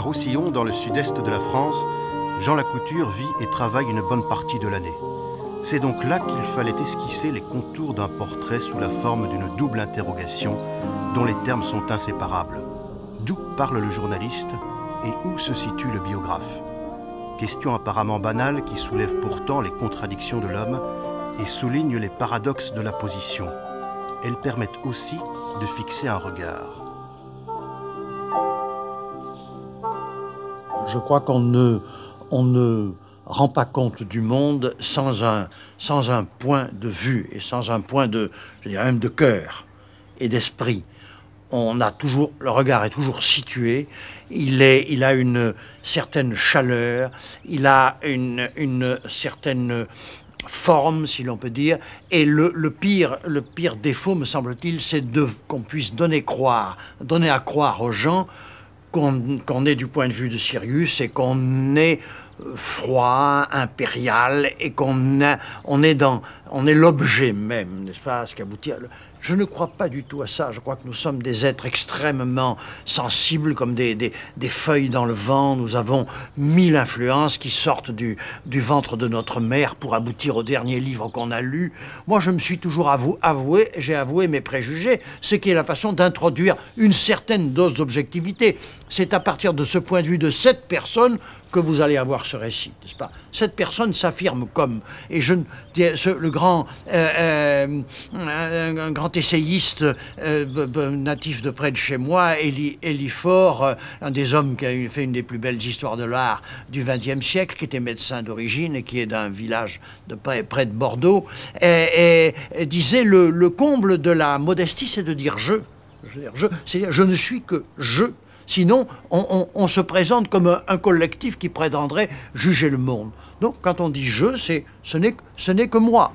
Roussillon, dans le sud-est de la France, Jean Lacouture vit et travaille une bonne partie de l'année. C'est donc là qu'il fallait esquisser les contours d'un portrait sous la forme d'une double interrogation dont les termes sont inséparables. D'où parle le journaliste et où se situe le biographe? Question apparemment banale qui soulève pourtant les contradictions de l'homme et souligne les paradoxes de la position. Elles permettent aussi de fixer un regard. Je crois qu'on ne rend pas compte du monde sans un point de vue et sans un point de, je dirais même de cœur et d'esprit. Le regard est toujours situé, il a une certaine chaleur, il a une certaine forme, si l'on peut dire, et le pire défaut, me semble-t-il, c'est qu'on puisse donner à croire aux gens qu'on est du point de vue de Sirius et qu'on est froid, impérial et qu'on est l'objet même, n'est-ce pas, ce qui aboutit à... Je ne crois pas du tout à ça. Je crois que nous sommes des êtres extrêmement sensibles, comme des feuilles dans le vent. Nous avons 1000 influences qui sortent du ventre de notre mère pour aboutir au dernier livre qu'on a lu. Moi, je me suis toujours j'ai avoué mes préjugés, ce qui est la façon d'introduire une certaine dose d'objectivité. C'est à partir de ce point de vue de cette personne que vous allez avoir ce récit, n'est-ce pas? Cette personne s'affirme comme, et un grand essayiste natif de près de chez moi, Élie Faure, un des hommes qui a fait une des plus belles histoires de l'art du XXe siècle, qui était médecin d'origine et qui est d'un village près de Bordeaux, et disait le comble de la modestie, c'est de dire je. C'est-à-dire je ne suis que je. Sinon, on se présente comme un collectif qui prétendrait juger le monde. Donc, quand on dit « je », ce n'est que moi.